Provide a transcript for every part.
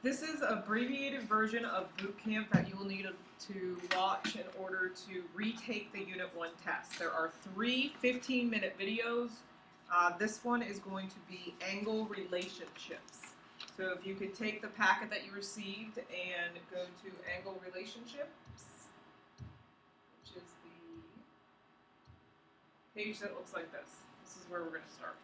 This is an abbreviated version of boot camp that you will need to watch in order to retake the Unit 1 test. There are three 15-minute videos. This one is going to be angle relationships. So if you could take the packet that you received and go to angle relationships, which is the page that looks like this. This is where we're going to start.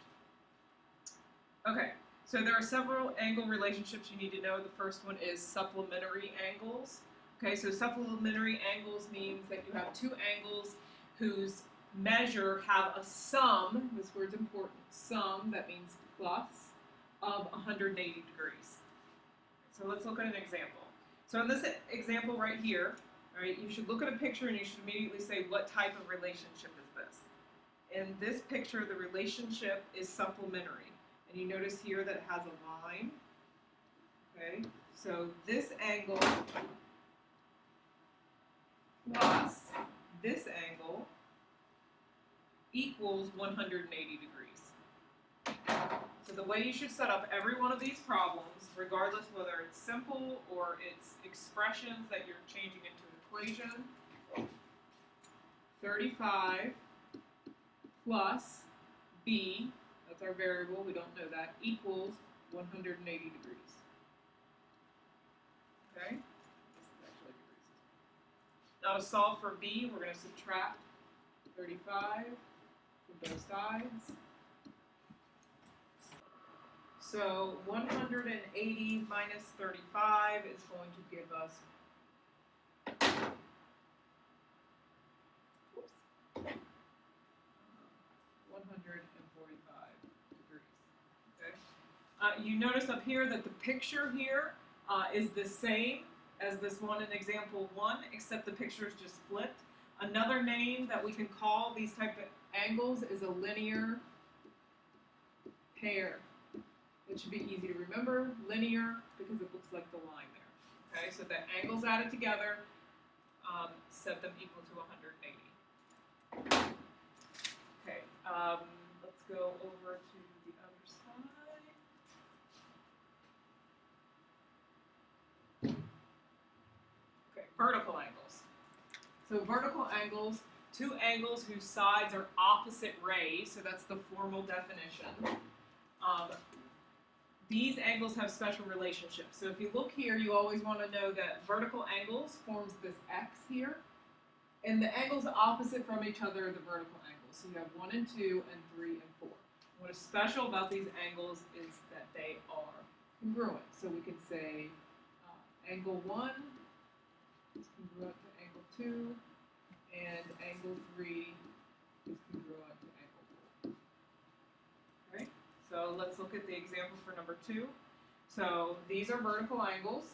Okay. So there are several angle relationships you need to know. The first one is supplementary angles. Okay, so supplementary angles means that you have two angles whose measure have a sum, this word's important, sum, that means plus, of 180 degrees. So let's look at an example. So in this example right here, right, you should look at a picture and you should immediately say, what type of relationship is this? In this picture, the relationship is supplementary. And you notice here that it has a line. Okay, so this angle plus this angle equals 180 degrees. So the way you should set up every one of these problems, regardless whether it's simple or it's expressions that you're changing into an equation, 35 plus b, that's our variable, we don't know that, equals 180 degrees. Okay? This is actually degrees. Now to solve for b, we're going to subtract 35 from both sides. So 180 minus 35 is going to give us 145 degrees. Okay. You notice up here that the picture here is the same as this one in example 1, except the picture is just flipped. Another name that we can call these type of angles is a linear pair. It should be easy to remember, linear, because it looks like the line there. Okay, so the angles added together set them equal to 180. Okay, let's go over to the other side. Okay, vertical angles. So vertical angles, two angles whose sides are opposite rays, so that's the formal definition. These angles have special relationships. So if you look here, you always want to know that vertical angles forms this x here, and the angles opposite from each other are the vertical angles. So you have 1 and 2 and 3 and 4. What is special about these angles is that they are congruent. So we can say angle 1 is congruent to angle 2, and angle 3 is congruent to angle 4. Okay, so let's look at the example for number 2. So these are vertical angles,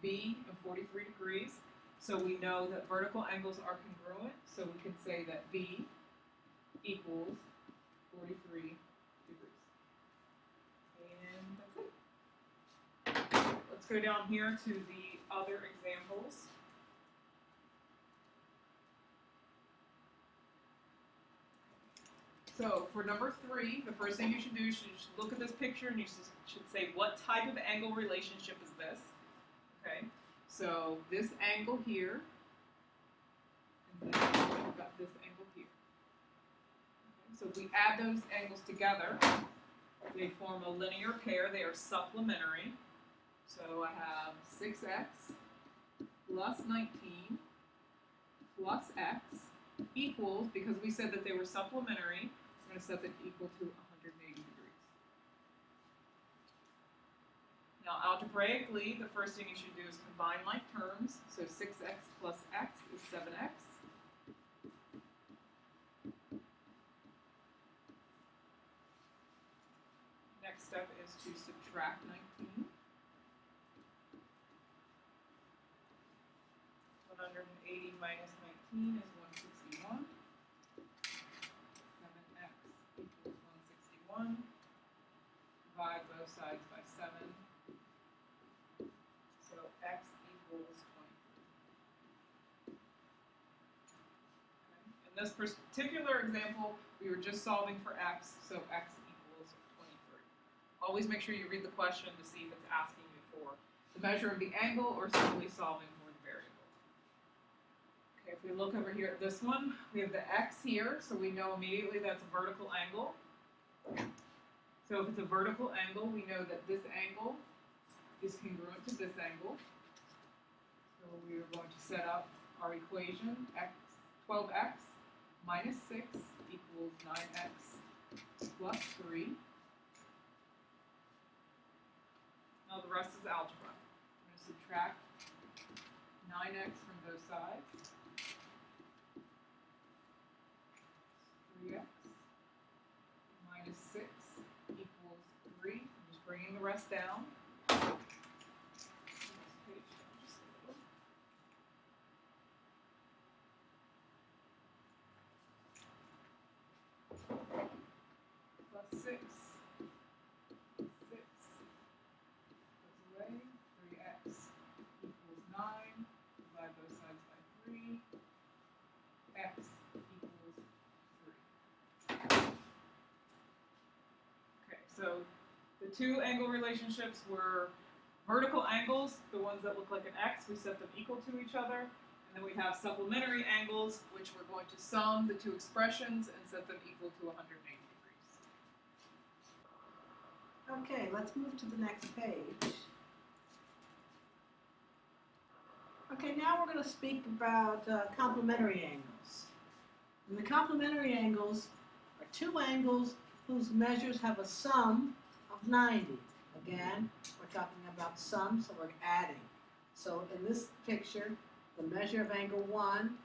B and 43 degrees. So we know that vertical angles are congruent, so we can say that B equals 43 degrees. And that's it. Let's go down here to the other examples. So for number 3, the first thing you should do is you should look at this picture and you should say, what type of angle relationship is this? Okay, so this angle here, and then we've got this angle here. Okay, so if we add those angles together, they form a linear pair. They are supplementary. So I have 6x plus 19 plus x equals, because we said that they were supplementary, we're going to set them equal to 180 degrees. Now algebraically, the first thing you should do is combine like terms. So 6x plus x is 7x. Next step is to subtract 19. 180 minus 19 is 161. 7x equals 161. Divide both sides by 7. So x equals 23. Okay. In this particular example, we were just solving for x, so x equals 23. Always make sure you read the question to see if it's asking you for the measure of the angle or simply solving for the variable. Okay, if we look over here at this one, we have the x here, so we know immediately that's a vertical angle. So if it's a vertical angle, we know that this angle is congruent to this angle. So we are going to set up our equation, 12x minus 6 equals 9x plus 3. Now the rest is algebra. I'm going to subtract 9x from both sides. 3x minus 6 equals 3. I'm just bringing the rest down. Plus 6. 6 goes away. 3x equals 9. Divide both sides by 3. X equals 3. Okay, so the two angle relationships were vertical angles, the ones that look like an X, we set them equal to each other. And then we have supplementary angles, which we're going to sum the two expressions and set them equal to 180 degrees. Okay, let's move to the next page. Okay, now we're going to speak about complementary angles. And the complementary angles are two angles whose measures have a sum of 90. Again, we're talking about sum, so we're adding. So in this picture, the measure of angle 1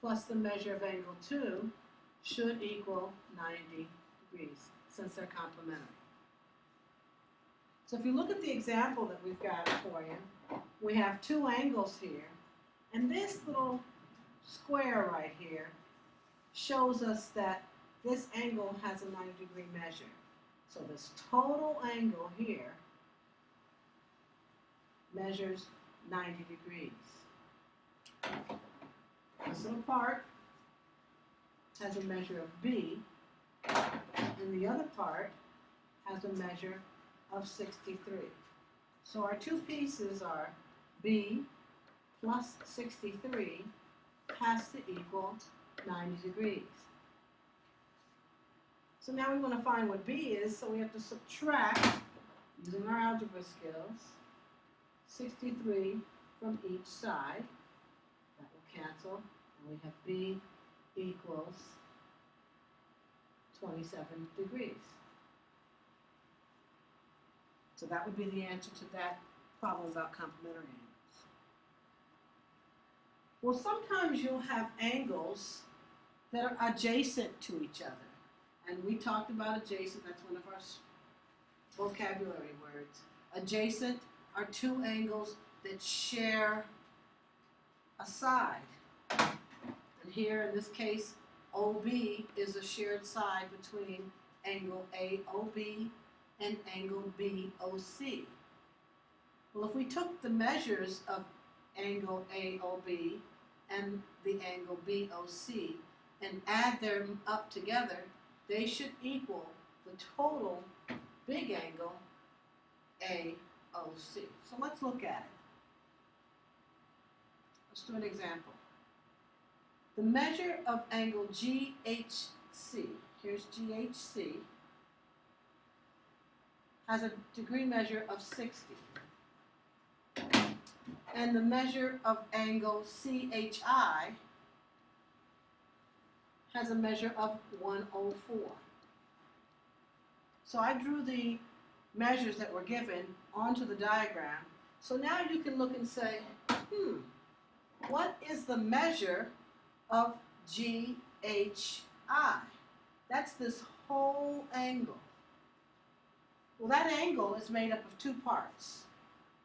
plus the measure of angle 2 should equal 90 degrees, since they're complementary. So if you look at the example that we've got for you, we have two angles here, and this little square right here shows us that this angle has a 90-degree measure. So this total angle here measures 90 degrees. This little part has a measure of B, and the other part has a measure of 63. So our two pieces are B plus 63 has to equal 90 degrees. So now we want to find what B is, so we have to subtract, using our algebra skills, 63 from each side. That will cancel, and we have B equals 27 degrees. So that would be the answer to that problem about complementary angles. Well, sometimes you'll have angles that are adjacent to each other. And we talked about adjacent, that's one of our vocabulary words. Adjacent are two angles that share a side. And here in this case, OB is a shared side between angle AOB and angle BOC. Well, if we took the measures of angle AOB and the angle BOC and add them up together, they should equal the total big angle AOC. So let's look at it. Let's do an example. The measure of angle GHC, here's GHC, has a degree measure of 60. And the measure of angle CHI has a measure of 104. So I drew the measures that were given onto the diagram. So now you can look and say, what is the measure of GHI? That's this whole angle. Well, that angle is made up of two parts.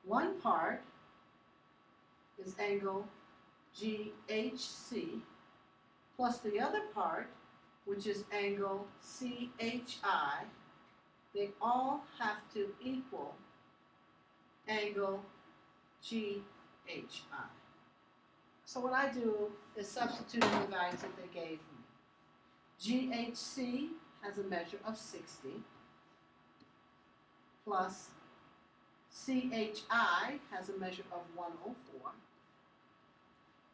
One part is angle GHC plus the other part, which is angle CHI. They all have to equal angle GHI. So what I do is substitute in the values that they gave me. GHC has a measure of 60 plus CHI has a measure of 104.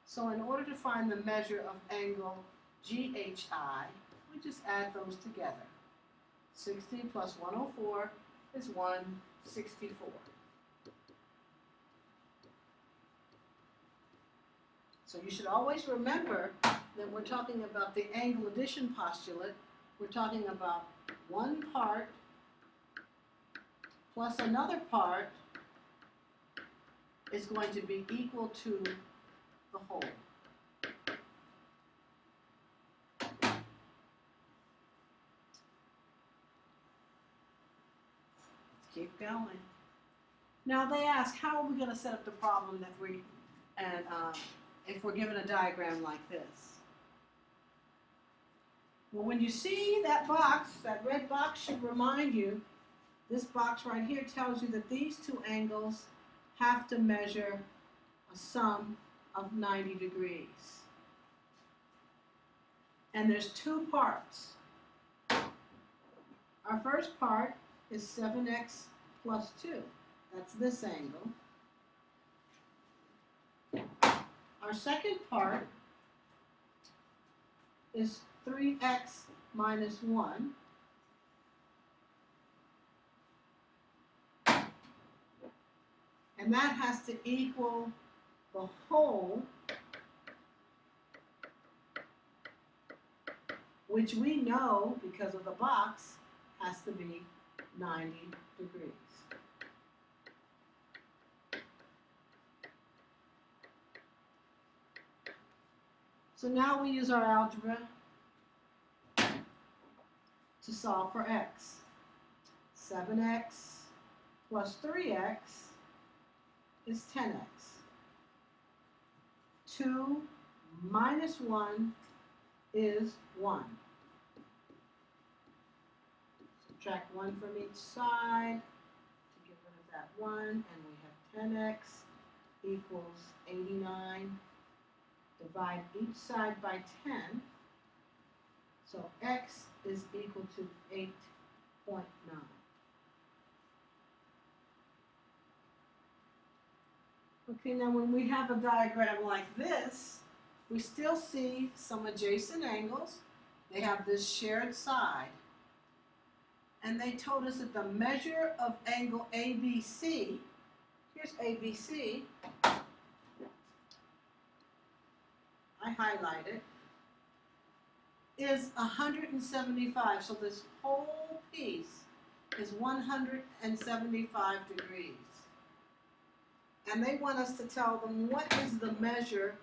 So in order to find the measure of angle GHI, we just add those together. 60 plus 104 is 164. So you should always remember that we're talking about the angle addition postulate. We're talking about one part plus another part is going to be equal to the whole. Let's keep going. Now they ask, how are we going to set up the problem that if we're given a diagram like this? Well, when you see that box, that red box should remind you, this box right here tells you that these two angles have to measure a sum of 90 degrees. And there's two parts. Our first part is 7x plus 2. That's this angle. Our second part is 3x minus 1. And that has to equal the whole, which we know, because of the box, has to be 90 degrees. So now we use our algebra to solve for x. 7x plus 3x is 10x. 2 minus 1 is 1. Subtract 1 from each side to get rid of that 1, and we have 10x equals 89. Divide each side by 10, so x is equal to 8.9. Okay, now when we have a diagram like this, we still see some adjacent angles. They have this shared side. And they told us that the measure of angle ABC, here's ABC, I highlight it, is 175. So this whole piece is 175 degrees. And they want us to tell them what is the measure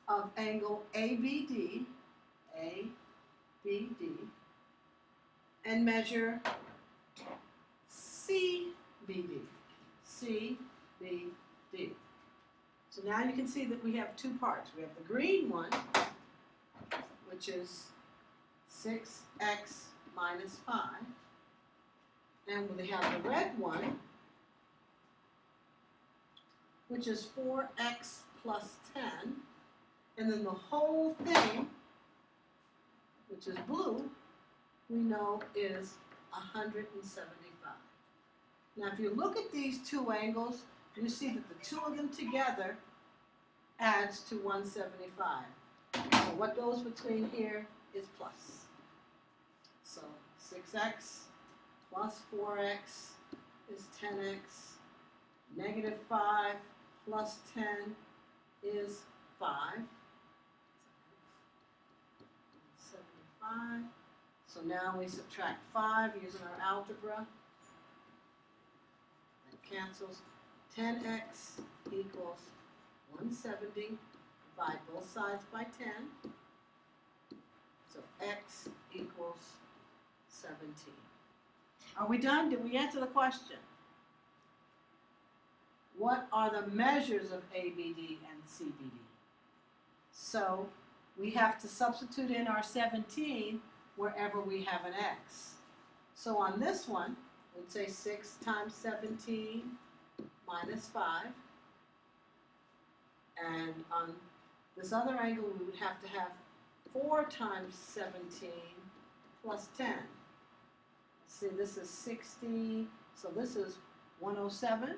of angle ABD, and measure CBD. So now you can see that we have two parts. We have the green one, which is 6x minus 5. And we have the red one, which is 4x plus 10. And then the whole thing, which is blue, we know is 175. Now if you look at these two angles, you see that the two of them together adds to 175. So what goes between here is plus. So 6x plus 4x is 10x. Negative 5 plus 10 is 5. 75. So now we subtract 5 using our algebra. That cancels. 10x equals 170. Divide both sides by 10. So x equals 17. Are we done? Did we answer the question? What are the measures of ABD and CBD? So we have to substitute in our 17 wherever we have an x. So on this one, we'd say 6 times 17 minus 5. And on this other angle, we would have to have 4 times 17 plus 10. Let's see, this is 60, so this is 107.